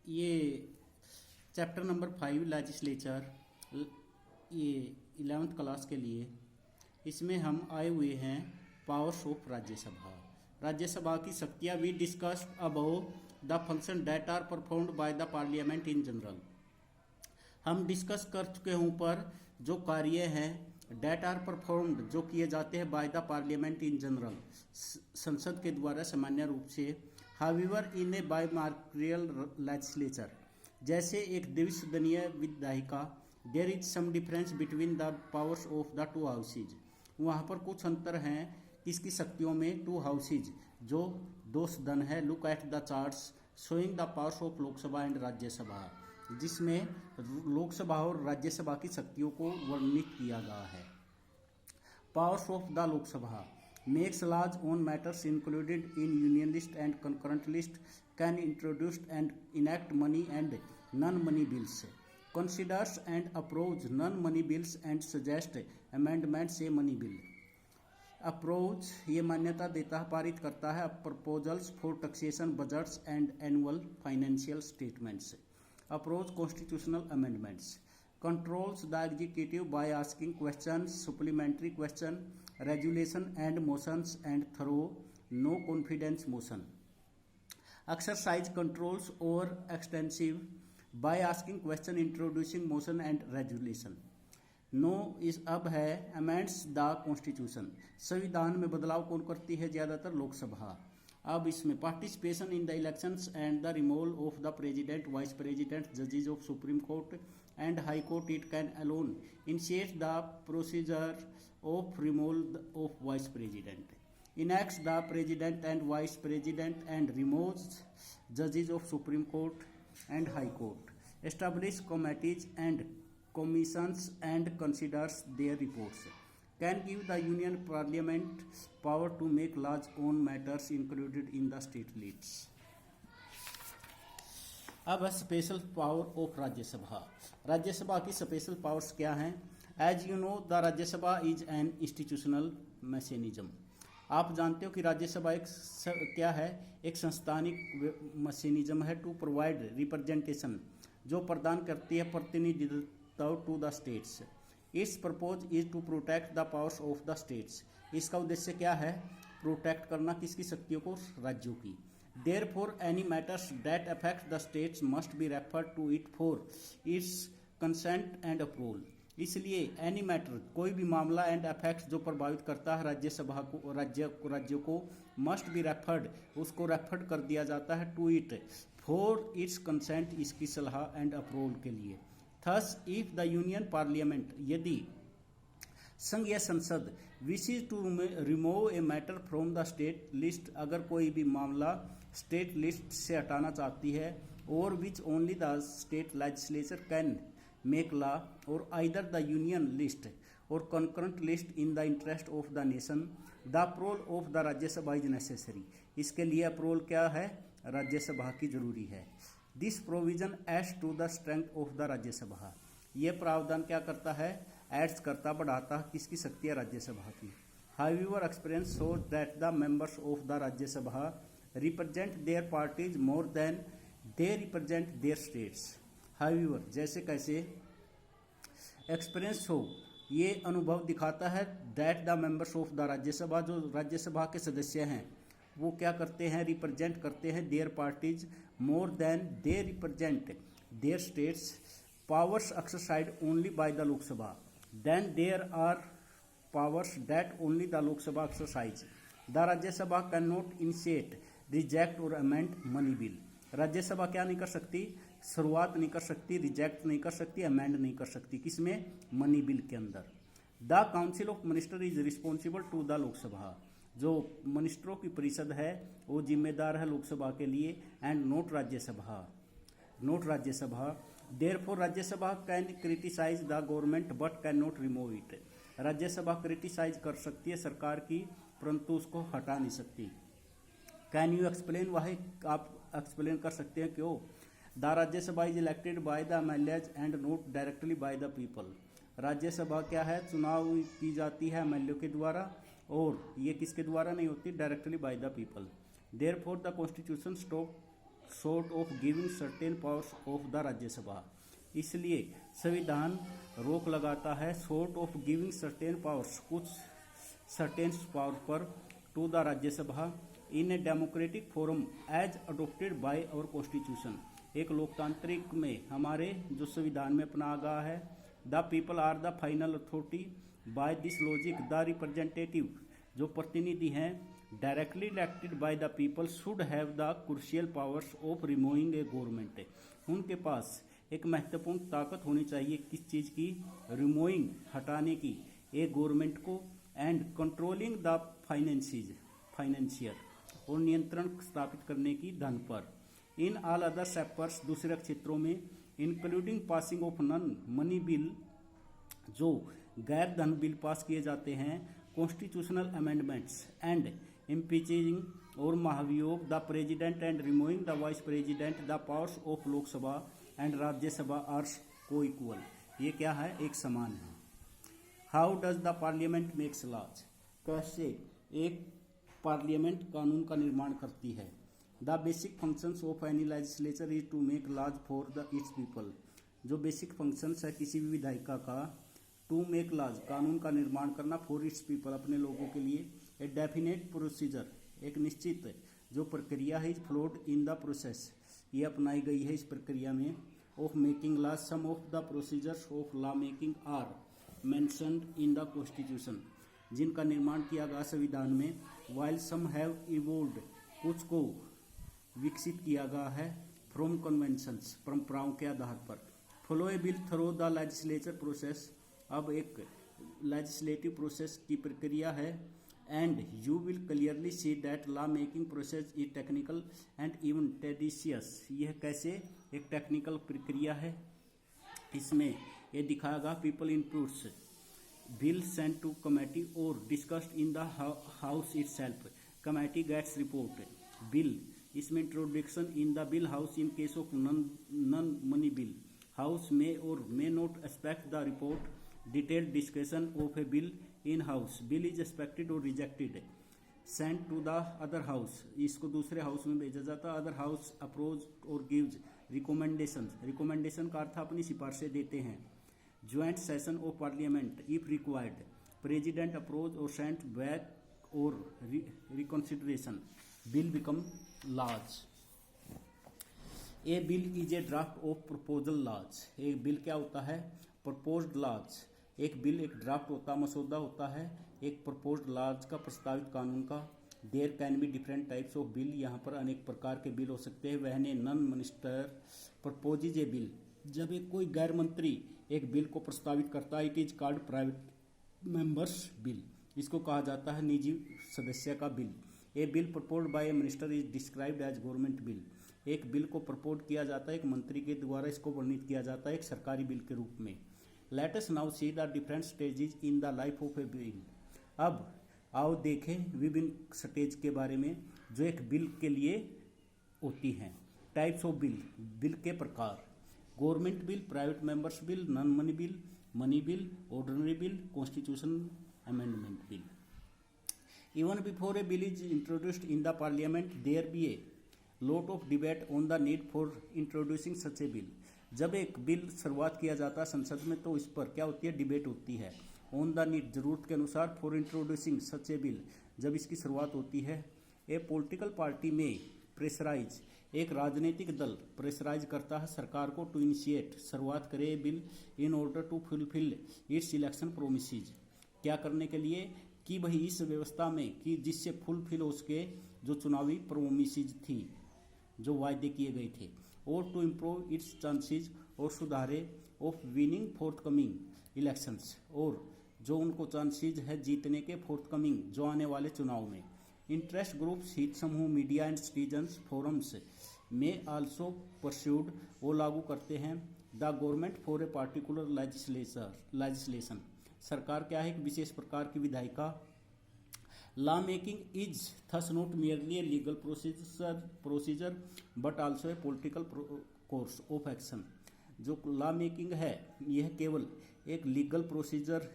ये chapter number 5 legislature, ये 11th class के लिए। इसमें हम आए हुए हैं पावर्स ऑफ राज्यसभा। राज्यसभा की शक्तियाँ we discussed above the function that are performed by the parliament in general. हम डिस्कस कर चुके हैं ऊपर जो कार्य हैं डेट आर परफॉर्म्ड जो किए जाते हैं bye the parliament in general, संसद के द्वारा सामान्य रूप से। हाउएवर इन ए बायमार्क्रियल लेजिस्लेचर, जैसे एक द्विसदनीय विधायिका, there is some difference between the powers of the two houses. वहाँ पर कुछ अंतर हैं किसकी शक्तियों में, टू हाउसेज जो दो सदन है। Look at the charts showing the powers of Lok Sabha and Rajya Sabha, जिसमें लोकसभा और राज्यसभा की शक्तियों को वर्णित किया गया है। Powers of the Lok Sabha makes laws on matters included in union list and concurrent list, can introduce and enact money and non money bills, considers and approves non money bills and suggest amendments a money bill. Approach ये मान्यता देता है, पारित करता है proposals for taxation, budgets and annual financial statements. Approach constitutional amendments, controls the executive by asking questions, supplementary question, resolution and motions, and through no confidence motion. Exercise controls over extensive by asking question, introducing motion and resolution. नो इस अब है amends the constitution, संविधान में बदलाव कौन करती है, ज़्यादातर लोकसभा। अब इसमें participation in the elections and the removal of the president, vice president, जजेस of supreme court and high court, it can alone initiate the procedure of removal of vice president, इनैक्ट्स the president and vice president and removes जजेस of supreme court and high court, establish committees and commissions and considers their reports, can give the union parliament power to make laws on matters included in the state lists. अब special power of Rajya Sabha. Rajya Sabha की special powers क्या हैं? As you know the Rajya Sabha is an institutional mechanism. आप जानते हो कि राज्यसभा एक क्या है, एक संस्थानिक मैकेनिज्म है टू प्रोवाइड रिप्रेजेंटेशन, जो प्रदान करती है प्रतिनिधित्व to the states. Its purpose is to protect the powers of the states. इसका उद्देश्य क्या है? प्रोटेक्ट करना किसकी शक्तियों को? राज्यों की। Therefore any matters that affect the states must be referred to it for its consent and approval. इसलिए एनी मैटर कोई भी मामला एंड अफेक्ट्स जो प्रभावित करता है राज्यसभा को, राज्यों को, मस्ट बी रेफर्ड, उसको रेफर्ड कर दिया जाता है to it for its consent, इसकी सलाह एंड अप्रूवल के लिए। Thus, if the union parliament, यदि संघीय संसद wishes to remove a matter from the state list, अगर कोई भी मामला स्टेट लिस्ट से हटाना चाहती है, और which only the state legislature can make law, or either the union list or concurrent list in the interest of the nation, the approval of the Rajya Sabha is necessary. इसके लिए अप्रूवल क्या है? राज्यसभा की जरूरी है। This provision adds to the strength of the Rajya Sabha, यह प्रावधान क्या करता है? एड्स करता, बढ़ाता किसकी शक्ति है? राज्यसभा की। However experience shows that the members of the Rajya Sabha represent their parties more than they represent their states. However जैसे कैसे, एक्सपीरियंस हो ये अनुभव दिखाता है that the members of the Rajya Sabha, जो राज्यसभा के सदस्य हैं वो क्या करते हैं? रिप्रेजेंट करते हैं their parties more than they represent their states, powers exercise only by the Lok Sabha, then there are powers that only the Lok Sabha exercise. The Rajya Sabha can not initiate, reject और अमेंड मनी बिल। राज्यसभा क्या नहीं कर सकती? शुरुआत नहीं कर सकती, रिजेक्ट नहीं कर सकती, अमेंड नहीं कर सकती। किसमें? मनी बिल के अंदर। The council of minister is responsible to the Lok Sabha, जो मिनिस्टरों की परिषद है वो जिम्मेदार है लोकसभा के लिए, and not Rajya Sabha, not Rajya Sabha. Therefore Rajya Sabha can criticise the government but can not remove it. Rajya Sabha criticise कर सकती है सरकार की, परंतु उसको हटा नहीं सकती। कैन यू एक्सप्लेन वाई, आप एक्सप्लेन कर सकते हैं क्यों? The Rajya Sabha is elected by the MLAs and not directly by the people. Rajya Sabha क्या है? चुनाव की जाती है एमएलए के द्वारा, और ये किसके द्वारा नहीं होती? Directly by the people. Therefore the constitution short of giving certain powers of the Rajya Sabha. इसलिए संविधान रोक लगाता है short of giving certain powers, कुछ certain पावर पर to the Rajya Sabha in a democratic forum as adopted by our constitution। एक लोकतांत्रिक में हमारे जो संविधान में अपना गया है, the people are the final authority by this logic the representative, जो प्रतिनिधि हैं directly elected by the people should have the crucial powers of removing a government. उनके पास एक महत्वपूर्ण ताकत होनी चाहिए किस चीज़ की, रिमूविंग हटाने की, ए गवर्नमेंट को, एंड कंट्रोलिंग द फाइनेंशियल और नियंत्रण स्थापित करने की धन पर। इन ऑल अदर सेक्टर्स, दूसरे क्षेत्रों में, including passing of non money bill, जो गैर धन बिल पास किए जाते हैं, कॉन्स्टिट्यूशनल अमेंडमेंट्स एंड इम्पीचिंग और महाभियोग the president and removing the vice president, the powers of Lok Sabha and Rajya Sabha are coequal. ये क्या है, एक समान है। How does the parliament makes laws, कैसे एक पार्लियामेंट कानून का निर्माण करती है। The basic functions of any legislature is to make laws for the its people, जो बेसिक फंक्शंस है किसी भी विधायिका का, टू मेक लॉज कानून का निर्माण करना, फॉर इट्स पीपल अपने लोगों के लिए, ए डेफिनेट प्रोसीजर एक निश्चित जो प्रक्रिया है, is followed in the process ये अपनाई गई है इस प्रक्रिया में, of making laws, some of the procedures of law making are mentioned in the constitution, जिनका निर्माण किया गया संविधान में, वाइल सम हैव इवोल्व्ड कुछ को विकसित किया गया है, फ्रॉम कन्वेंशंस परंपराओं के आधार पर। Follow a bill through the legislature process, अब एक लेजिस्लेटिव प्रोसेस की प्रक्रिया है, and you will clearly see that law making process is technical and even tedious, यह कैसे एक टेक्निकल प्रक्रिया है, इसमें यह दिखाएगा। People inputs bill sent to committee और discussed in the house itself, committee gets report bill, इसमें introduction in the bill house in case of non money bill, house में और may not expect the report, detailed discussion of a bill in house, bill is expected और rejected, sent to the other house, इसको दूसरे house में भेजा जाता है, other house approach और गिव्स रिकमेंडेशन, रिकमेंडेशन का अर्थ अपनी सिफारिशें देते हैं, joint session of parliament if required, president approach और सेंट बैक और reconsideration, bill become laws. A bill is a draft of proposal laws, एक बिल क्या होता है, प्रपोज्ड लॉज, एक बिल एक ड्राफ्ट होता मसौदा होता है एक प्रपोज्ड लॉज का, प्रस्तावित कानून का। There can be different types of bill, यहाँ पर अनेक प्रकार के बिल हो सकते हैं। When non minister proposes a bill, जब एक कोई गैर मंत्री एक बिल को प्रस्तावित करता है, it is called private members bill, इसको कहा जाता है निजी सदस्य का बिल। A bill proposed by a minister is described as government bill, एक बिल को प्रपोज किया जाता है एक मंत्री के द्वारा, इसको वर्णित किया जाता है एक सरकारी बिल के रूप में। Let us now see the different stages in the life of a bill, अब आओ देखें विभिन्न स्टेज के बारे में जो एक बिल के लिए होती हैं। टाइप्स ऑफ बिल, बिल के प्रकार, government bill, private members bill, non money bill, ordinary bill, constitution amendment bill. Even before a bill is introduced in the parliament, there be a lot of debate on the need for introducing such a bill. जब एक bill शुरुआत किया जाता है संसद में तो इस पर क्या होती है, डिबेट होती है। ऑन द नीड, जरूरत के अनुसार, for introducing such A bill, जब इसकी शुरुआत होती है। ए पॉलिटिकल पार्टी में प्रेशराइज, एक राजनीतिक दल प्रेशराइज करता है सरकार को टू इनिशिएट, शुरुआत करे bill, in order to fulfil its election promises, क्या करने के लिए कि वही इस व्यवस्था में कि जिससे फुलफिल हो सके जो चुनावी प्रोमिसेज थी, जो वायदे किए गए थे, और टू इम्प्रूव इट्स चांसेज, और सुधारे ऑफ विनिंग फोर्थकमिंग इलेक्शंस, और जो उनको चांसेज है जीतने के फोर्थकमिंग जो आने वाले चुनाव में। इंटरेस्ट ग्रुप्स, हित समूह, मीडिया एंड सिटीजन्स फोरम्स में आल्सो परस्यूड, वो लागू करते हैं। The government for a particular legislation, सरकार क्या है, एक विशेष प्रकार की विधायिका। Law making is thus not merely a legal procedure but also a political course of action, जो लॉ मेकिंग है यह केवल एक लीगल प्रोसीजर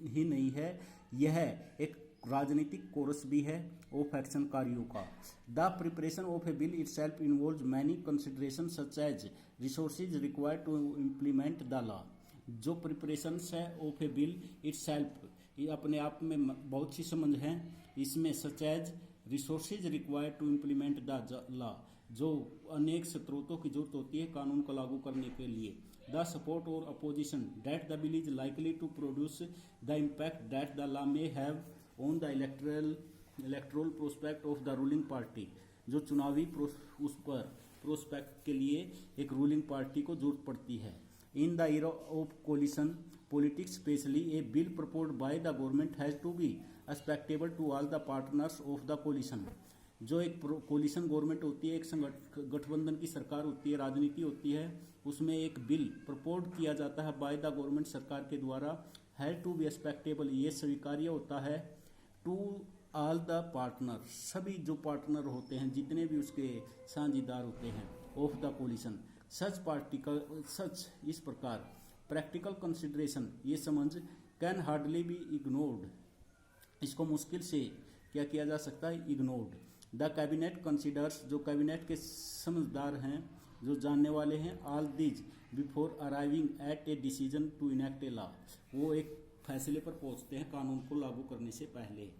ही नहीं है, यह एक राजनीतिक कोरस भी है ऑफ एक्शन कार्यों का। The preparation of a bill itself involves many consideration such as resources required to implement the law. जो प्रिपरेशंस है ऑफ ए बिल इटसेल्फ, ये अपने आप में बहुत सी समझ हैं इसमें। Such as resources required to implement the law, जो अनेक स्रोतों की जरूरत होती है कानून को लागू करने के लिए। द सपोर्ट और opposition that the bill is likely to produce the impact that the law may have on the electoral prospect of the ruling party, जो चुनावी उस पर प्रोस्पेक्ट के लिए एक रूलिंग पार्टी को जरूरत पड़ती है। In the era of coalition politics specially a bill proposed by the government has to be expectable to all the partners of the coalition. जो एक कोलिशन गवर्नमेंट होती है, एक गठबंधन की सरकार होती है, राजनीति होती है, उसमें एक बिल प्रपोज किया जाता है बाय द गवर्नमेंट सरकार के द्वारा, हैज टू बी एक्सपेक्टेबल, ये स्वीकार्य होता है, टू ऑल द पार्टनर, सभी जो पार्टनर होते हैं, जितने भी उसके साझेदार होते हैं, of the coalition. Such particle such इस प्रकार प्रैक्टिकल कंसिडरेशन, ये समझ कैन हार्डली बी इग्नोर्ड, इसको मुश्किल से क्या किया जा सकता है, इग्नोर्ड। द कैबिनेट कंसिडर्स, जो कैबिनेट के समझदार हैं, जो जानने वाले हैं, all these before arriving at a decision to enact a law, वो एक फैसले पर पहुंचते हैं कानून को लागू करने से पहले।